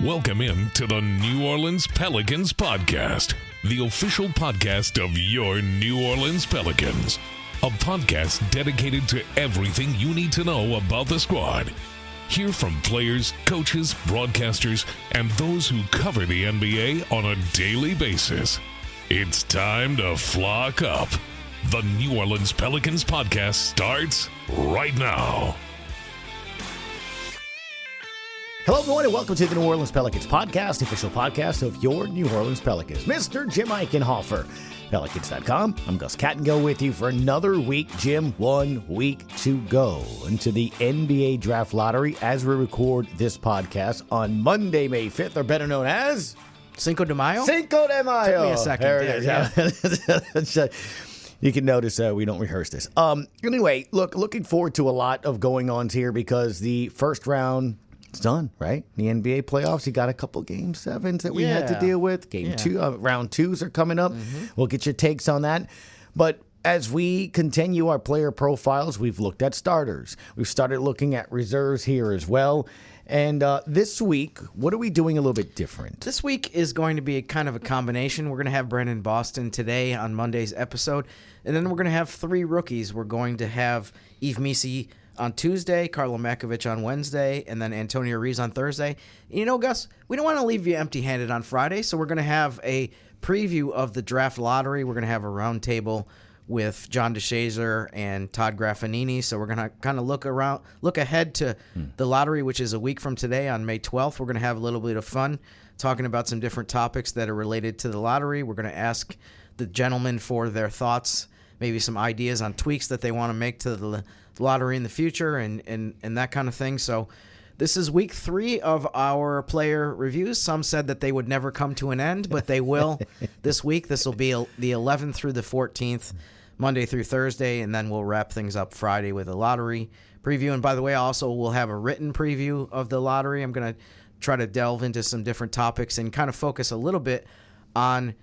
Welcome in to the New Orleans Pelicans Podcast, the official podcast of your New Orleans Pelicans. A podcast dedicated to everything you need to know about the squad. Hear from players, coaches, broadcasters, and those who cover the NBA on a daily basis. It's time to flock up. The New Orleans Pelicans Podcast starts right now. Hello, everyone, and welcome to the New Orleans Pelicans Podcast, the official podcast of your New Orleans Pelicans. Mr. Jim Eichenhofer, Pelicans.com. I'm Gus Kattengell with you for another week. Jim, 1 week to go into the NBA Draft Lottery as we record this podcast on Monday, May 5th, or better known as... Cinco de Mayo? Cinco de Mayo. Took me a second. There it is. Yeah. You can notice we don't rehearse this. Anyway, looking forward to a lot of going on here because the first round... It's done, right? The NBA playoffs, you got a couple Game 7s that we had to deal with. Round 2s are coming up. We'll get your takes on that. But as we continue our player profiles, we've looked at starters. We've started looking at reserves here as well. And this week, what are we doing a little bit different? This week is going to be kind of a combination. We're going to have Brandon Boston today on Monday's episode. And then we're going to have 3 rookies. We're going to have Yves Missi on Tuesday, Karlo Makovic on Wednesday, and then Antonio Reeves on Thursday. And you know, Gus, we don't want to leave you empty-handed on Friday, so we're going to have a preview of the draft lottery. We're going to have a roundtable with John DeShazer and Todd Graffanini. So we're going to kind of look ahead to the lottery, which is a week from today on May 12th. We're going to have a little bit of fun talking about some different topics that are related to the lottery. We're going to ask the gentlemen for their thoughts, maybe some ideas on tweaks that they want to make to the lottery in the future and that kind of thing. So this is week 3 of our player reviews. Some said that they would never come to an end, but they will this week. This will be the 11th through the 14th, Monday through Thursday, and then we'll wrap things up Friday with a lottery preview. And by the way, also we'll have a written preview of the lottery. I'm going to try to delve into some different topics and kind of focus a little bit on,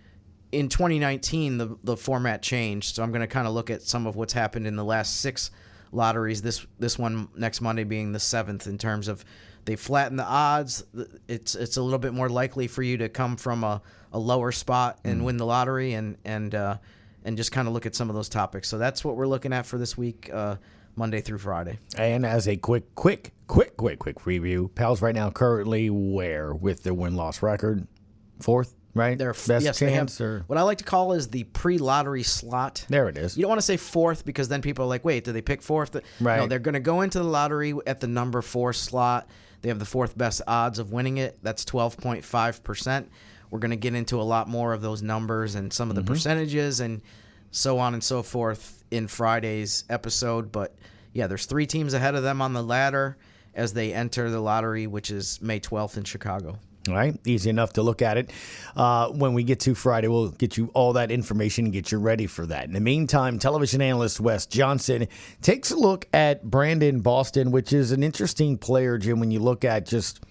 in 2019, the format changed. So I'm going to kind of look at some of what's happened in the last 6 lotteries, this one next Monday being the 7th, in terms of they flatten the odds. It's a little bit more likely for you to come from a lower spot and win the lottery and just kind of look at some of those topics. So that's what we're looking at for this week, Monday through Friday. And as a quick review, Pals right now currently where with their win-loss record? 4th? Right? Their best chance, or what I like to call is the pre-lottery slot. There it is. You don't want to say 4th because then people are like, wait, did they pick 4th? Right. No, they're going to go into the lottery at the number 4 slot. They have the 4th best odds of winning it. That's 12.5%. We're going to get into a lot more of those numbers and some of the percentages and so on and so forth in Friday's episode. But yeah, there's 3 teams ahead of them on the ladder as they enter the lottery, which is May 12th in Chicago. All right, easy enough to look at it. When we get to Friday, we'll get you all that information and get you ready for that. In the meantime, television analyst Wes Johnson takes a look at Brandon Boston, which is an interesting player, Jim, when you look at just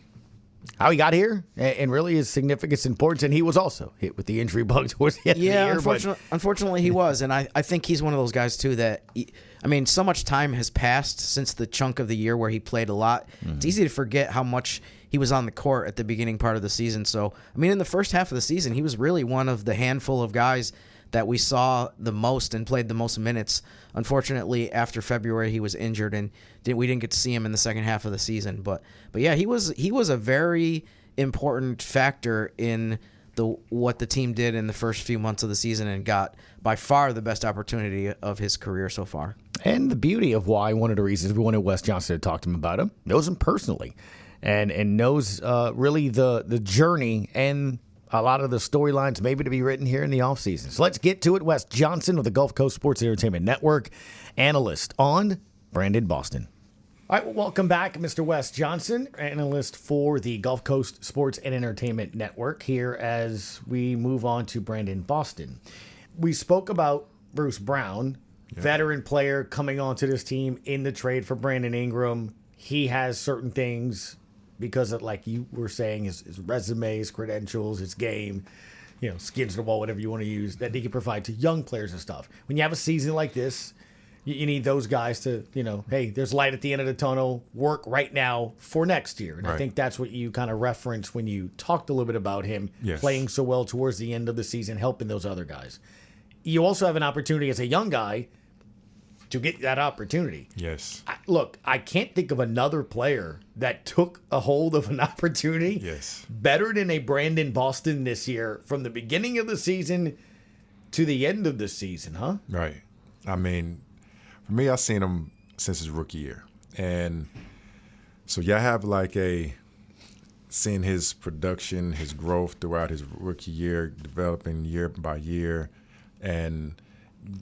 how he got here and really his significance and importance. And he was also hit with the injury bug towards the end of the year. Unfortunately, he was. And I think he's one of those guys, too, that, so much time has passed since the chunk of the year where he played a lot. It's easy to forget how much he was on the court at the beginning part of the season. So, in the first half of the season, he was really one of the handful of guys that we saw the most and played the most minutes. Unfortunately, after February, he was injured, and we didn't get to see him in the second half of the season. But yeah, he was a very important factor in what the team did in the first few months of the season and got by far the best opportunity of his career so far. And the beauty of why one of the reasons we wanted Wes Johnson to talk to him about him, knows him personally. And knows really the journey and a lot of the storylines maybe to be written here in the offseason. So let's get to it. Wes Johnson of the Gulf Coast Sports Entertainment Network, analyst on Brandon Boston. All right, well, welcome back, Mr. Wes Johnson, analyst for the Gulf Coast Sports and Entertainment Network, here as we move on to Brandon Boston. We spoke about Bruce Brown, veteran player coming onto this team in the trade for Brandon Ingram. He has certain things because of, like you were saying, his resume, his credentials, his game, skins to the wall, whatever you want to use, that he can provide to young players and stuff. When you have a season like this, you need those guys to, hey, there's light at the end of the tunnel, work right now for next year. And I think that's what you kind of referenced when you talked a little bit about him playing so well towards the end of the season, helping those other guys. You also have an opportunity as a young guy to get that opportunity. Yes. Look, I can't think of another player that took a hold of an opportunity better than a Brandon Boston this year from the beginning of the season to the end of the season, huh? Right. I mean, for me, I've seen him since his rookie year. And so you have seeing his production, his growth throughout his rookie year, developing year by year. And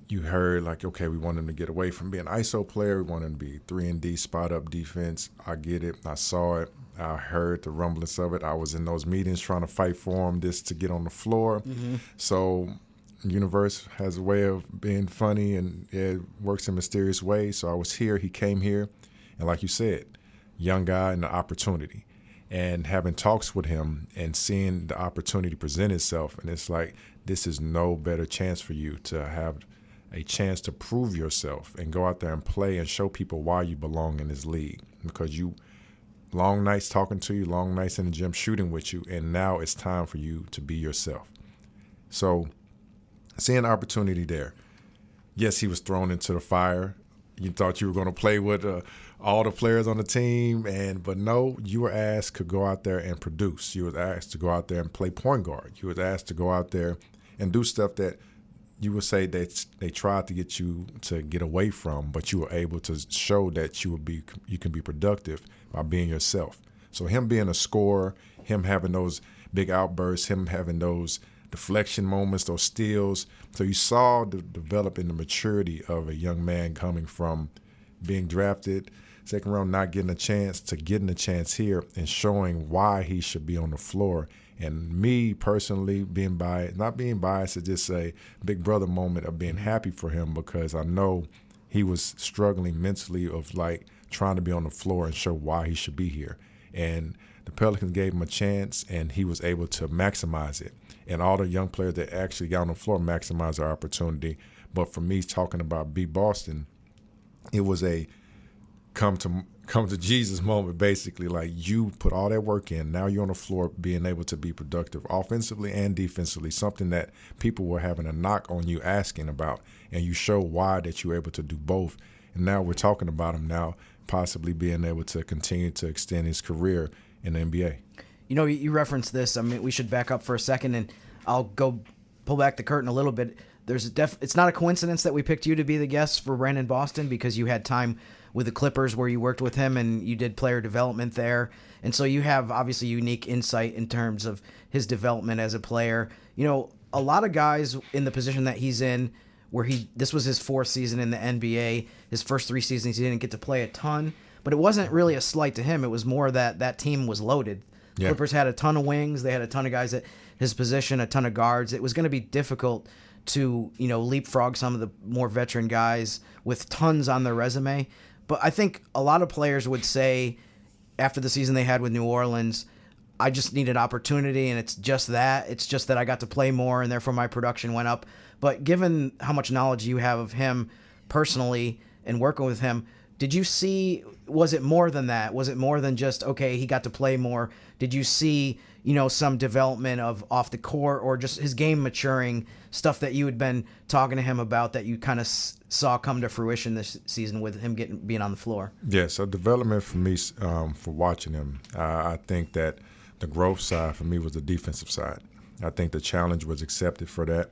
you heard okay, we want him to get away from being an ISO player. We want him to be 3-and-D, spot-up defense. I get it. I saw it. I heard the rumblings of it. I was in those meetings trying to fight for him to get on the floor. Mm-hmm. So universe has a way of being funny, and it works in mysterious ways. So I was here. He came here. And like you said, young guy and the opportunity. And having talks with him and seeing the opportunity present itself, and it's like, this is no better chance for you to have a chance to prove yourself and go out there and play and show people why you belong in this league. Because long nights talking to you, long nights in the gym shooting with you, and now it's time for you to be yourself. So seeing the opportunity there, yes, he was thrown into the fire. You thought you were going to play with all the players on the team, but no, you were asked to go out there and produce. You were asked to go out there and play point guard. You were asked to go out there and do stuff that you would say that they tried to get you to get away from, but you were able to show that you can be productive by being yourself. So him being a scorer, him having those big outbursts, him having those deflection moments, those steals. So you saw the developing the maturity of a young man coming from being drafted second round, not getting a chance, to getting a chance here and showing why he should be on the floor. And me personally not being biased, it's just a big brother moment of being happy for him, because I know he was struggling mentally of trying to be on the floor and show why he should be here. And the Pelicans gave him a chance, and he was able to maximize it. And all the young players that actually got on the floor maximized their opportunity. But for me, talking about B. Boston, it was a come to Jesus moment, basically. You put all that work in, now you're on the floor being able to be productive offensively and defensively, something that people were having a knock on you asking about, and you show why that you're able to do both. And now we're talking about him now possibly being able to continue to extend his career in the NBA. You referenced this. I mean, we should back up for a second, and I'll go pull back the curtain a little bit. It's not a coincidence that we picked you to be the guest for Brandon Boston, because you had time with the Clippers where you worked with him and you did player development there. And so you have obviously unique insight in terms of his development as a player. A lot of guys in the position that he's in, where this was his fourth season in the NBA, his first 3 seasons he didn't get to play a ton, but it wasn't really a slight to him. It was more that team was loaded. Yeah. Clippers had a ton of wings. They had a ton of guys at his position, a ton of guards. It was going to be difficult to, leapfrog some of the more veteran guys with tons on their resume. But I think a lot of players would say after the season they had with New Orleans, I just needed opportunity, and it's just that. It's just that I got to play more, and therefore my production went up. But given how much knowledge you have of him personally and working with him, did you see, was it more than that? Was it more than just, okay, he got to play more? Did you see, some development of off the court, or just his game maturing, stuff that you had been talking to him about that you kind of saw come to fruition this season with him being on the floor? Yeah, so development for me, for watching him, I think that the growth side for me was the defensive side. I think the challenge was accepted for that.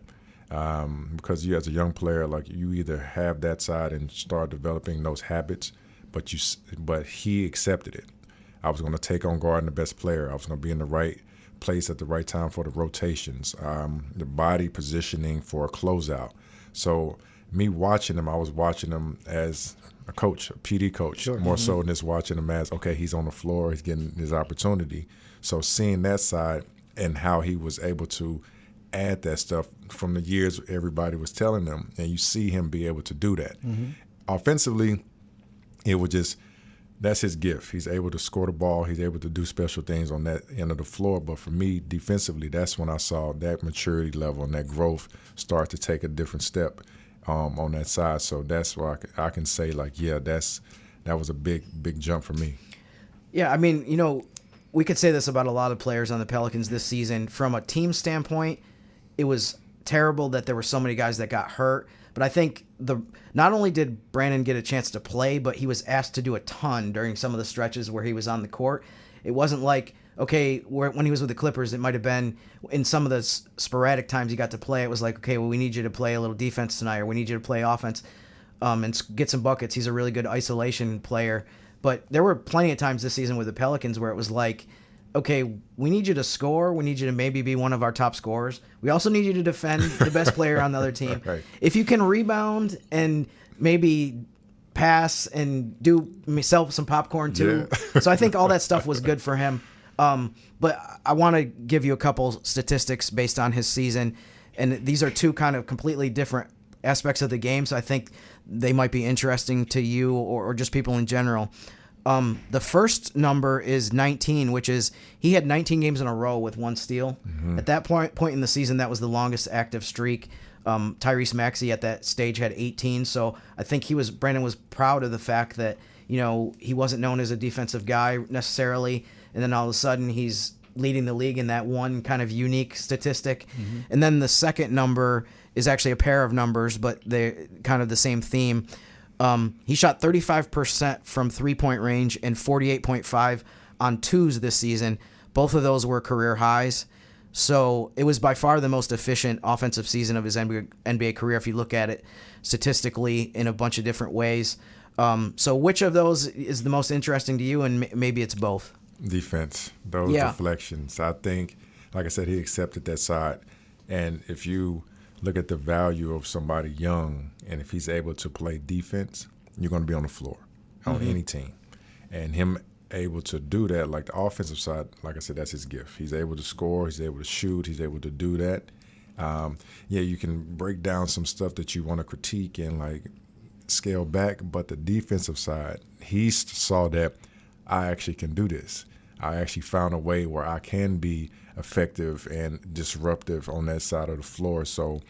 Because you, as a young player, you either have that side and start developing those habits, but he accepted it. I was going to take on guarding the best player. I was going to be in the right place at the right time for the rotations, the body positioning for a closeout. So me watching him, I was watching him as a coach, a PD coach, sure. More so than just watching him as, okay, he's on the floor, he's getting his opportunity. So seeing that side and how he was able to add that stuff from the years everybody was telling him, and you see him be able to do that. Mm-hmm. Offensively, it was just, that's his gift. He's able to score the ball. He's able to do special things on that end of the floor. But for me, defensively, that's when I saw that maturity level and that growth start to take a different step. on that side. So that's why I can say, like, yeah, that was a big jump for me. Yeah, I mean, we could say this about a lot of players on the Pelicans this season. From a team standpoint, it was terrible that there were so many guys that got hurt. But I think not only did Brandon get a chance to play, but he was asked to do a ton during some of the stretches where he was on the court. It wasn't like, okay, when he was with the Clippers, it might have been in some of the sporadic times he got to play, it was like, okay, well, we need you to play a little defense tonight, or we need you to play offense and get some buckets. He's a really good isolation player. But there were plenty of times this season with the Pelicans where it was like, okay, we need you to score. We need you to maybe be one of our top scorers. We also need you to defend the best player on the other team. Right. If you can rebound and maybe pass and sell some popcorn too. Yeah. So I think all that stuff was good for him. But I want to give you a couple statistics based on his season. And these are two kind of completely different aspects of the game. So I think they might be interesting to you or just people in general. The first number is 19, which is he had 19 games in a row with 1 steal. Mm-hmm. At that point in the season, that was the longest active streak. Tyrese Maxey at that stage had 18. So I think Brandon was proud of the fact that, he wasn't known as a defensive guy necessarily. And then all of a sudden he's leading the league in that one kind of unique statistic. Mm-hmm. And then the second number is actually a pair of numbers, but they're kind of the same theme. He shot 35% from 3-point range and 48.5 on twos this season. Both of those were career highs. So it was by far the most efficient offensive season of his NBA career if you look at it statistically in a bunch of different ways. So which of those is the most interesting to you? And maybe it's both. Defense, those deflections. I think, like I said, he accepted that side. And if you look at the value of somebody young, and if he's able to play defense, you're going to be on the floor on any team. And him able to do that, like the offensive side, like I said, that's his gift. He's able to score, he's able to shoot, he's able to do that. You can break down some stuff that you want to critique and like scale back, but the defensive side, he saw that I actually can do this. I actually found a way where I can be effective and disruptive on that side of the floor. So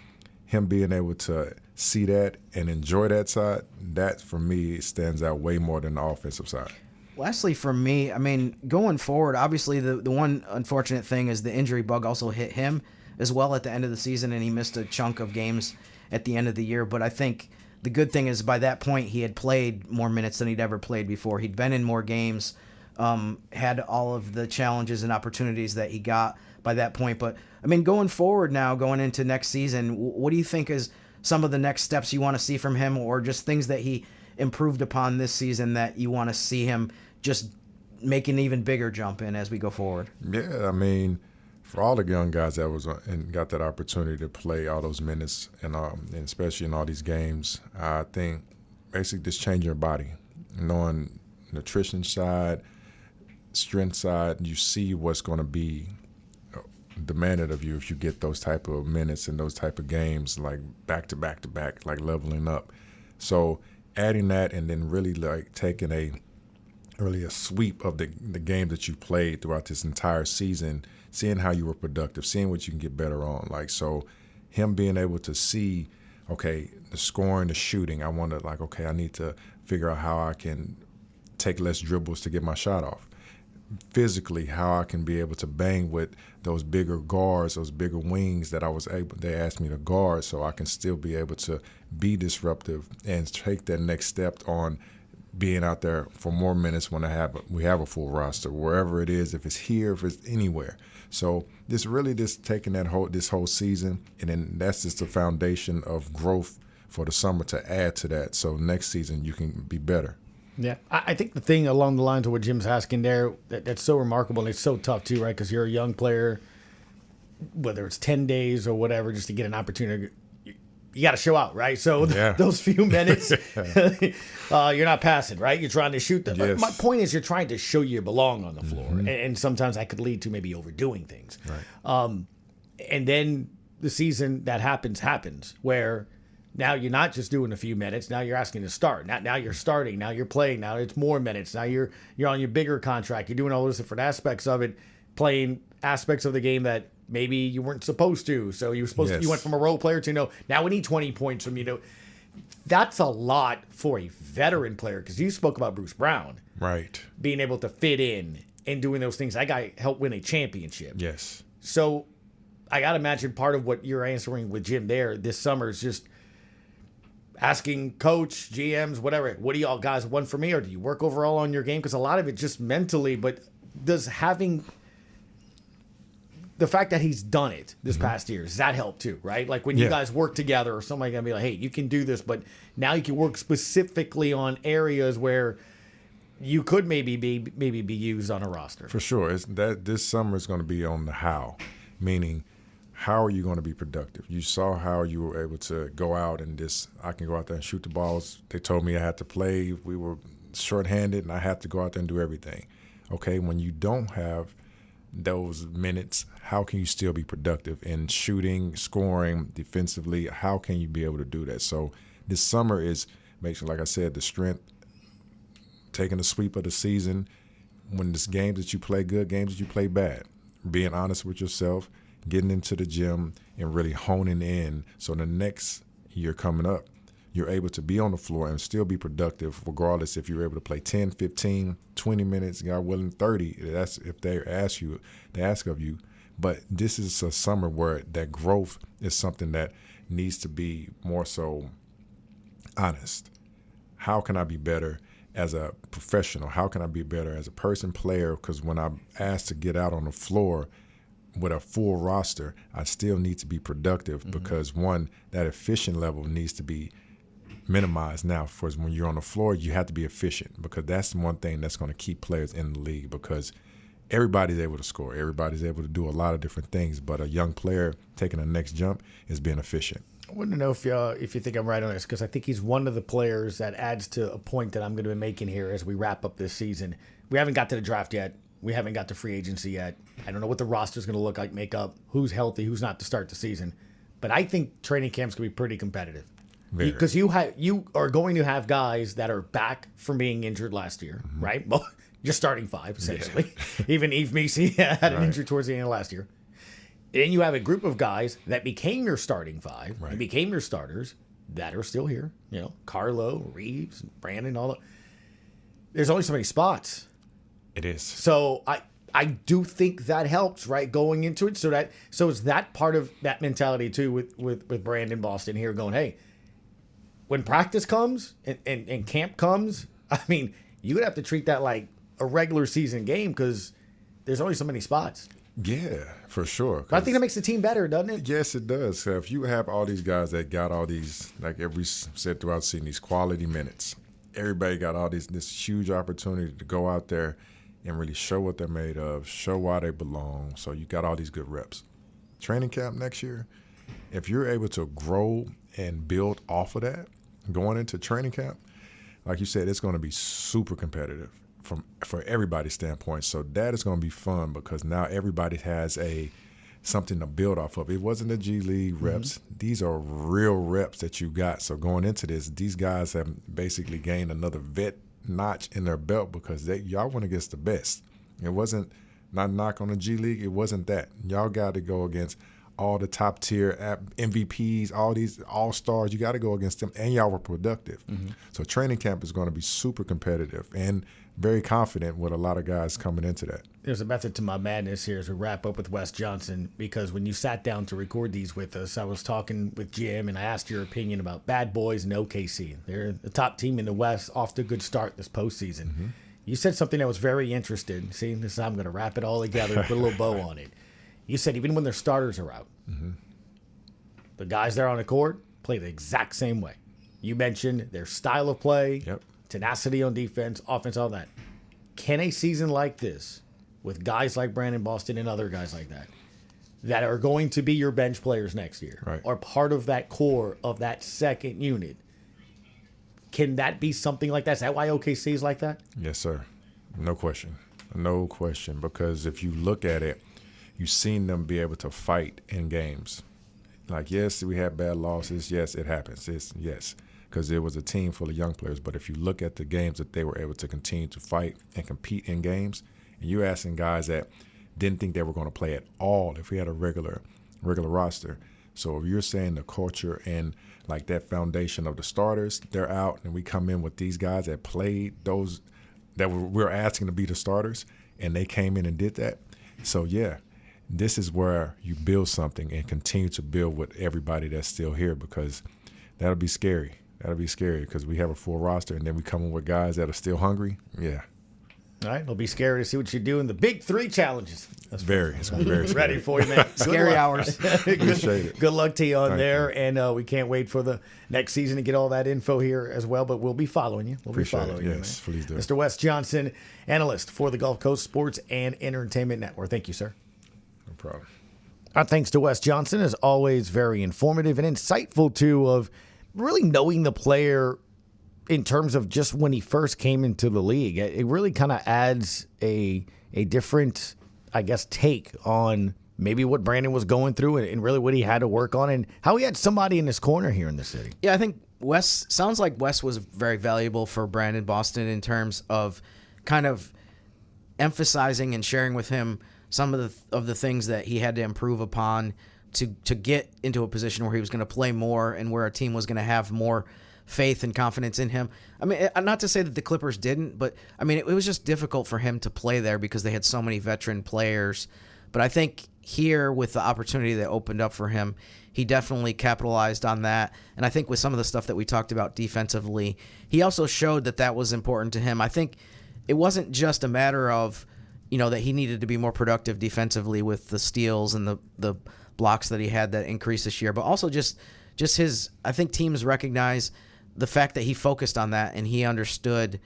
him being able to see that and enjoy that side, that for me stands out way more than the offensive side. Lastly, for me, I mean, going forward, obviously the one unfortunate thing is the injury bug also hit him as well at the end of the season, and he missed a chunk of games at the end of the year. But I think the good thing is by that point he had played more minutes than he'd ever played before. He'd been in more games, had all of the challenges and opportunities that he got by that point. But, I mean, going forward now, going into next season, what do you think is some of the next steps you want to see from him, or just things that he improved upon this season that you want to see him just make an even bigger jump in as we go forward? Yeah, I mean, for all the young guys that was and got that opportunity to play all those minutes and especially in all these games, I think basically just change your body, knowing nutrition side, strength side, you see what's going to be demanded of you if you get those type of minutes and those type of games, like back to back to back, like leveling up. So adding that and then really like taking a sweep of the game that you played throughout this entire season, seeing how you were productive, seeing what you can get better on. Like, so him being able to see, okay, the scoring, the shooting, I want to like, okay, I need to figure out how I can take less dribbles to get my shot off. Physically, how I can be able to bang with those bigger guards, those bigger wings that they asked me to guard, so I can still be able to be disruptive and take that next step on being out there for more minutes when we have a full roster, wherever it is, if it's here, if it's anywhere. So this really just taking this whole season, and then that's just the foundation of growth for the summer to add to that. So next season you can be better. Yeah, I think the thing along the lines of what Jim's asking there, that's so remarkable, and it's so tough too, right? Because you're a young player, whether it's 10 days or whatever, just to get an opportunity, you got to show out, right? So those few minutes, you're not passing, right? You're trying to shoot them. Yes. My point is you're trying to show you belong on the floor, and sometimes that could lead to maybe overdoing things. Right. And then the season that happens, where now you're not just doing a few minutes. Now you're asking to start. Now you're starting. Now you're playing. Now it's more minutes. Now you're on your bigger contract. You're doing all those different aspects of it, playing aspects of the game that maybe you weren't supposed to. So you were supposed to, you went from a role player to now we need 20 points from you. that's a lot for a veteran player, because you spoke about Bruce Brown. Right. Being able to fit in and doing those things. That guy helped win a championship. Yes. So I got to imagine part of what you're answering with Jim there this summer is just asking coach, GMs, whatever, what do y'all guys want from me? Or do you work overall on your game? Because a lot of it just mentally, but does having the fact that he's done it this past year, does that help too, right? Like when you guys work together or somebody going to be like, hey, you can do this, but now you can work specifically on areas where you could maybe be used on a roster. For sure. It's that this summer is going to be on the how, meaning how are you going to be productive? You saw how you were able to go out and I can go out there and shoot the balls. They told me I had to play. We were shorthanded, and I had to go out there and do everything. Okay, when you don't have those minutes, how can you still be productive in shooting, scoring, defensively? How can you be able to do that? So this summer is making, like I said, the strength, taking the sweep of the season. When there's games that you play good, games that you play bad, being honest with yourself, getting into the gym and really honing in so the next year coming up, you're able to be on the floor and still be productive regardless if you're able to play 10, 15, 20 minutes, God willing 30. That's if they ask of you. But this is a summer where that growth is something that needs to be more so honest. How can I be better as a professional? How can I be better as a person, player? Because when I'm asked to get out on the floor with a full roster, I still need to be productive because, one, that efficient level needs to be minimized now. For when you're on the floor, you have to be efficient because that's one thing that's going to keep players in the league because everybody's able to score. Everybody's able to do a lot of different things, but a young player taking the next jump is being efficient. I want to know if you think I'm right on this, because I think he's one of the players that adds to a point that I'm going to be making here as we wrap up this season. We haven't got to the draft yet. We haven't got to free agency yet. I don't know what the roster's going to look like, make up who's healthy, who's not to start the season. But I think training camp's going to be pretty competitive. Because you are going to have guys that are back from being injured last year, right? Well, you're starting five, essentially. Yeah. Even Yves Missi had an injury towards the end of last year. Then you have a group of guys that became your starting five and became your starters that are still here. You know, Carlo, Reeves, Brandon, all that. There's only so many spots. It is. So I do think that helps, right, going into it. So it's that part of that mentality too with Brandon Boston here going, hey, when practice comes and camp comes, I mean, you would have to treat that like a regular season game because there's only so many spots. Yeah, for sure. But I think that makes the team better, doesn't it? Yes, it does. So if you have all these guys that got all these, like we said throughout the season, these quality minutes, everybody got all this huge opportunity to go out there and really show what they're made of, show why they belong. So you got all these good reps. Training camp next year, if you're able to grow and build off of that, going into training camp, like you said, it's going to be super competitive for everybody's standpoint. So that is going to be fun because now everybody has something to build off of. It wasn't the G League reps. These are real reps that you got. So going into this, these guys have basically gained another vet notch in their belt because y'all went against the best. It wasn't not knock on the G League. It wasn't that. Y'all got to go against all the top tier MVPs, all these all-stars. You got to go against them, and y'all were productive. So training camp is going to be super competitive and very confident with a lot of guys coming into that. There's a method to my madness here as we wrap up with Wes Johnson, because when you sat down to record these with us, I was talking with Jim and I asked your opinion about Bad Boys and OKC. They're the top team in the West, off to a good start this postseason. You said something that was very interesting. See, this I'm going to wrap it all together and put a little bow on it. You said even when their starters are out, the guys there on the court play the exact same way. You mentioned their style of play, tenacity on defense, offense, all that. Can a season like this, with guys like Brandon Boston and other guys like that are going to be your bench players next year, or part of that core of that second unit, can that be something like that? Is that why OKC is like that? Yes, sir. No question. No question. Because if you look at it, you've seen them be able to fight in games. Like, yes, we had bad losses. Yes, it happens. Yes, because it was a team full of young players. But if you look at the games that they were able to continue to fight and compete in games, and you're asking guys that didn't think they were going to play at all if we had a regular roster, So if you're saying the culture and like that foundation of the starters, they're out, and we come in with these guys that played those that we're asking to be the starters, and they came in and did that. So yeah, this is where you build something and continue to build with everybody that's still here, because that'll be scary. That'll be scary because we have a full roster, and then we come in with guys that are still hungry. Yeah. All right, it'll be scary to see what you do in the Big 3 challenges. It's very scary. Ready for you, man. Scary hours. Appreciate it. Good luck to you on Thank there, you. and we can't wait for the next season to get all that info here as well. But we'll be following you. Appreciate it. Yes, please do. Mr. Wes Johnson, analyst for the Gulf Coast Sports and Entertainment Network. Thank you, sir. No problem. Our thanks to Wes Johnson, as always, very informative and insightful too, of really knowing the player in terms of just when he first came into the league. It really kind of adds a different, I guess, take on maybe what Brandon was going through and really what he had to work on and how he had somebody in his corner here in the city. Yeah, I think sounds like Wes was very valuable for Brandon Boston in terms of kind of emphasizing and sharing with him some of the things that he had to improve upon to get into a position where he was going to play more and where a team was going to have more faith and confidence in him. I mean, not to say that the Clippers didn't, but I mean, it was just difficult for him to play there because they had so many veteran players. But I think here, with the opportunity that opened up for him, he definitely capitalized on that. And I think with some of the stuff that we talked about defensively, he also showed that was important to him. I think it wasn't just a matter of, that he needed to be more productive defensively with the steals and the blocks that he had that increased this year, but also just his, I think teams recognize the fact that he focused on that and he understood,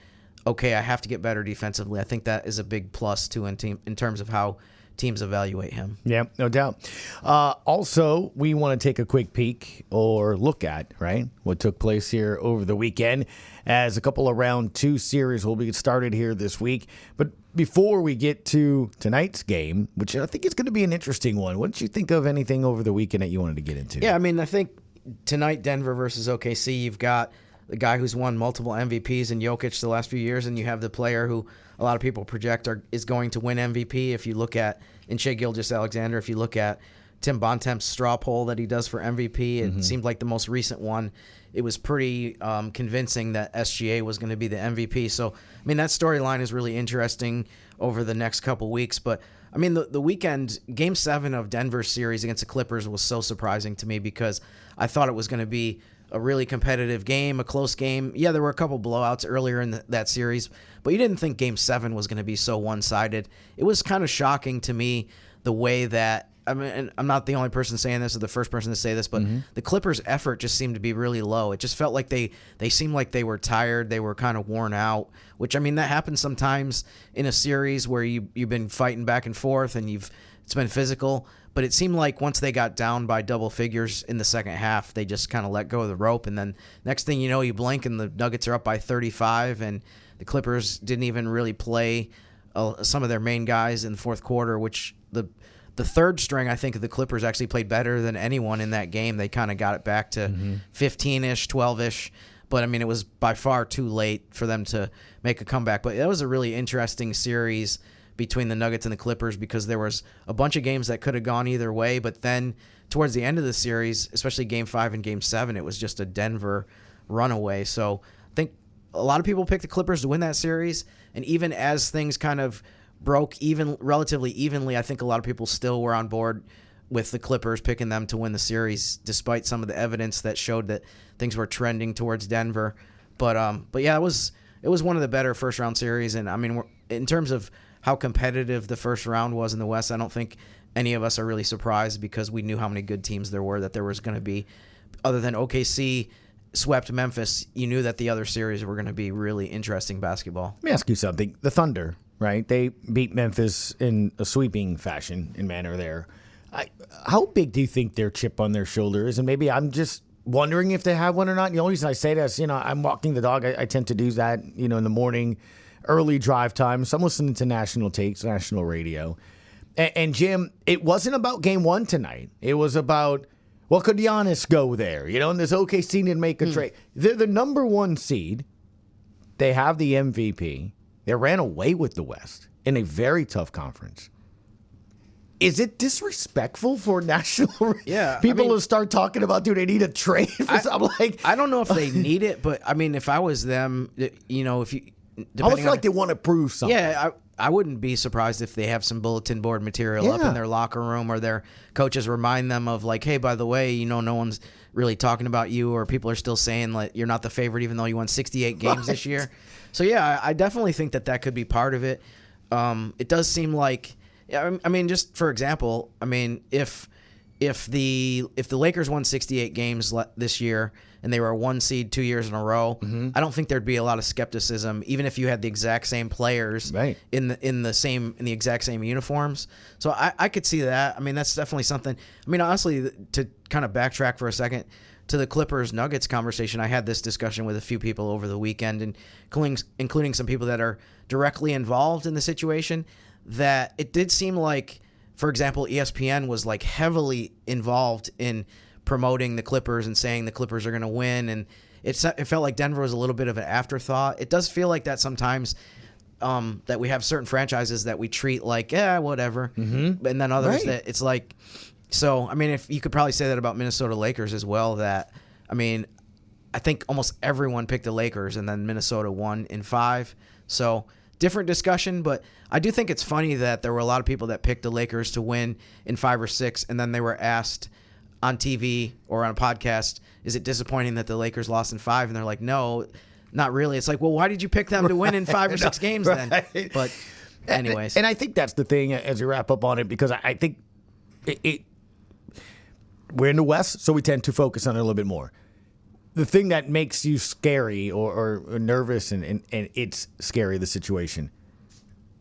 okay, I have to get better defensively. I think that is a big plus too in terms of how teams evaluate him. Yeah, no doubt. Also, we want to take a quick peek or look at, right, what took place here over the weekend, as a couple of round 2 series will be started here this week. But before we get to tonight's game, which I think is going to be an interesting one, what did you think of anything over the weekend that you wanted to get into? Yeah, I mean, I think tonight, Denver versus OKC, you've got the guy who's won multiple MVPs in Jokic the last few years, and you have the player who a lot of people project is going to win MVP. If you look at Shai Gilgeous-Alexander, if you look at Tim Bontemps' straw poll that he does for MVP, it seemed like the most recent one. It was pretty convincing that SGA was going to be the MVP. So, I mean, that storyline is really interesting over the next couple weeks. But, I mean, the weekend, Game 7 of Denver's series against the Clippers was so surprising to me because I thought it was going to be a really competitive game, a close game. Yeah, there were a couple blowouts earlier in that series, but you didn't think Game 7 was going to be so one-sided. It was kind of shocking to me the way that, I mean, and I'm not the only person saying this or the first person to say this, but the Clippers' effort just seemed to be really low. It just felt like they seemed like they were tired. They were kind of worn out, which, I mean, that happens sometimes in a series where you've been fighting back and forth and it's been physical. But it seemed like once they got down by double figures in the second half, they just kind of let go of the rope. And then next thing you know, you blink and the Nuggets are up by 35, and the Clippers didn't even really play some of their main guys in the fourth quarter, which the third string, I think, of the Clippers actually played better than anyone in that game. They kind of got it back to 15-ish, 12-ish. But, I mean, it was by far too late for them to make a comeback. But that was a really interesting series between the Nuggets and the Clippers because there was a bunch of games that could have gone either way. But then towards the end of the series, especially Game 5 and Game 7, it was just a Denver runaway. So I think a lot of people picked the Clippers to win that series. And even as things kind of broke relatively evenly, I think a lot of people still were on board with the Clippers picking them to win the series, despite some of the evidence that showed that things were trending towards Denver. But yeah, it was one of the better first round series. And I mean, in terms of how competitive the first round was in the West, I don't think any of us are really surprised because we knew how many good teams there were that there was going to be. Other than OKC swept Memphis, you knew that the other series were going to be really interesting basketball. Let me ask you something. The Thunder, right? They beat Memphis in a sweeping fashion and manner there. How big do you think their chip on their shoulder is? And maybe I'm just wondering if they have one or not. The only reason I say that is, I'm walking the dog. I tend to do that, in the morning, early drive time. So I'm listening to national takes, national radio. And Jim, it wasn't about Game 1 tonight. It was about, well, could Giannis go there? And this OKC didn't make a trade. They're the number 1 seed. They have the MVP. They ran away with the West in a very tough conference. Is it disrespectful for national people to start talking about, dude, they need a trade for something? Like, I don't know if they need it, but I mean, if I was them, you know, if you, I almost feel like they want to prove something. Yeah, I wouldn't be surprised if they have some bulletin board material up in their locker room, or their coaches remind them of like, hey, by the way, you know, no one's really talking about you, or people are still saying like you're not the favorite even though you won 68 games this year. So yeah, I definitely think that could be part of it. It does seem like, I mean, just for example, I mean, if the Lakers won 68 games this year and they were a 1 seed 2 years in a row, I don't think there'd be a lot of skepticism, even if you had the exact same players in the exact same uniforms. So I could see that. I mean, that's definitely something. I mean, honestly, to kind of backtrack for a second to the Clippers Nuggets conversation, I had this discussion with a few people over the weekend, and including some people that are directly involved in the situation, that it did seem like, for example, ESPN was like heavily involved in promoting the Clippers and saying the Clippers are going to win, and it felt like Denver was a little bit of an afterthought. It does feel like that sometimes, that we have certain franchises that we treat like, whatever, and then others that it's like, so, I mean, if you could probably say that about Minnesota Lakers as well, that, I mean, I think almost everyone picked the Lakers, and then Minnesota won in 5, so different discussion, but I do think it's funny that there were a lot of people that picked the Lakers to win in 5 or 6, and then they were asked on TV or on a podcast, is it disappointing that the Lakers lost in 5? And they're like, no, not really. It's like, well, why did you pick them to win in 5 or 6 games then? But anyways. And I think that's the thing as we wrap up on it, because I think we're in the West, so we tend to focus on it a little bit more. The thing that makes you scary or nervous, and it's scary, the situation,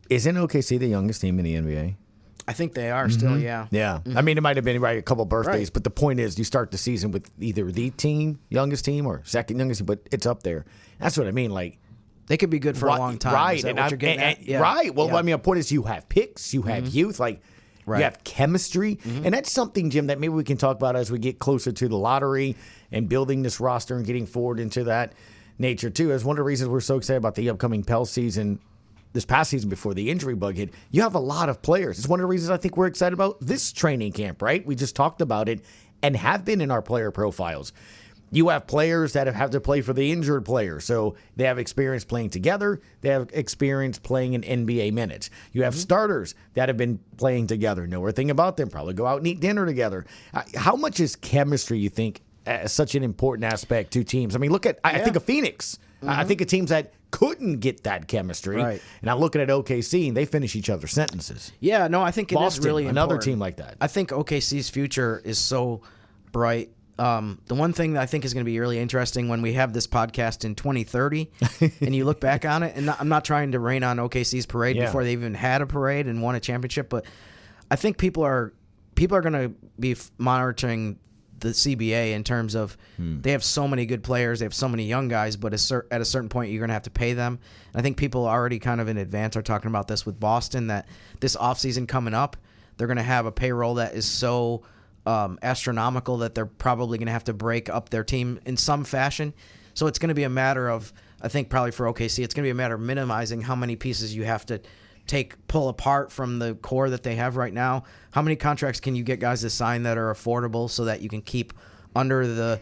isn't OKC the youngest team in the NBA? I think they are still, yeah. Yeah. I mean, it might have been a couple birthdays, but the point is you start the season with either the youngest team or second youngest team, but it's up there. That's what I mean. Like, they could be good for a long time. Right. Is that what you're getting at? Yeah. Right. Well, I mean, the point is you have picks, you have youth, like you have chemistry. And that's something, Jim, that maybe we can talk about as we get closer to the lottery and building this roster and getting forward into that nature, too. As one of the reasons we're so excited about the upcoming Pel season, this past season before the injury bug hit, you have a lot of players. It's one of the reasons I think we're excited about this training camp, right? We just talked about it and have been in our player profiles. You have players that have had to play for the injured player, so they have experience playing together. They have experience playing in NBA minutes. You have starters that have been playing together. Know everything about them, probably go out and eat dinner together. How much is chemistry, you think, such an important aspect to teams? I mean, look at, I think of Phoenix. I think of teams that couldn't get that chemistry. Right. And I'm looking at OKC, and they finish each other's sentences. Yeah, no, I think it is really important. Another team like that. I think OKC's future is so bright. The one thing that I think is going to be really interesting when we have this podcast in 2030 and you look back on it, and I'm not trying to rain on OKC's parade before they even had a parade and won a championship, but I think people are going to be monitoring the CBA in terms of they have so many good players, they have so many young guys, but at a certain point you're going to have to pay them. And I think people already kind of in advance are talking about this with Boston, that this offseason coming up, they're going to have a payroll that is so astronomical that they're probably going to have to break up their team in some fashion. So it's going to be a matter of, I think probably for OKC, it's going to be a matter of minimizing how many pieces you have to pull apart from the core that they have right now. How many contracts can you get guys to sign that are affordable so that you can keep under the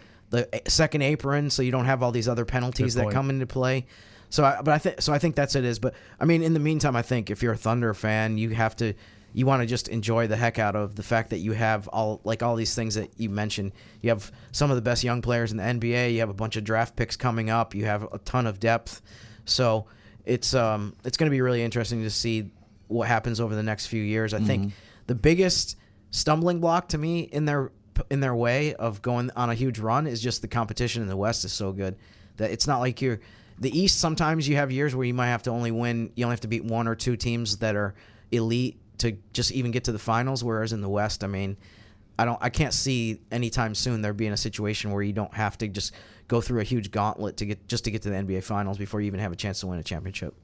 second apron, so you don't have all these other penalties that come into play? So I think that's it is. But I mean, in the meantime, I think if you're a Thunder fan, you want to just enjoy the heck out of the fact that you have all these things that you mentioned. You have some of the best young players in the NBA. You have a bunch of draft picks coming up. You have a ton of depth. So it's going to be really interesting to see what happens over the next few years. I think the biggest stumbling block to me in their way of going on a huge run is just the competition in the West is so good that it's not like the East. Sometimes you have years where you might have to only have to beat one or two teams that are elite to just even get to the finals, whereas in the West, I mean, I can't see anytime soon there being a situation where you don't have to just go through a huge gauntlet to get to the NBA Finals before you even have a chance to win a championship.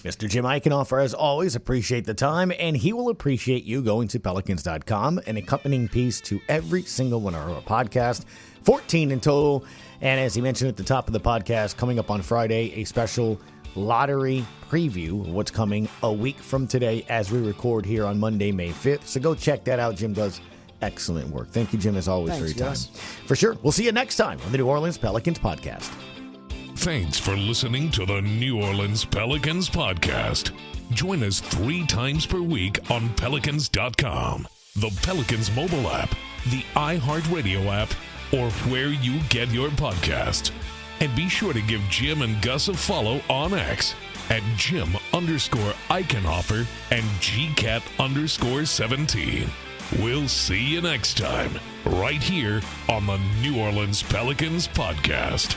Mr. Jim Eichenhofer, as always, appreciate the time, and he will appreciate you going to Pelicans.com, an accompanying piece to every single one of our podcasts, 14 in total. And as he mentioned at the top of the podcast, coming up on Friday, a special lottery preview, what's coming a week from today as we record here on Monday, May 5th. So go check that out. Jim does excellent work. Thank you, Jim, as always, Thanks, for your time. Wes. For sure. We'll see you next time on the New Orleans Pelicans Podcast. Thanks for listening to the New Orleans Pelicans Podcast. Join us 3 times per week on Pelicans.com, the Pelicans mobile app, the iHeartRadio app, or where you get your podcasts. And be sure to give Jim and Gus a follow on X at Jim_Eichenhofer and GCat_17. We'll see you next time, right here on the New Orleans Pelicans Podcast.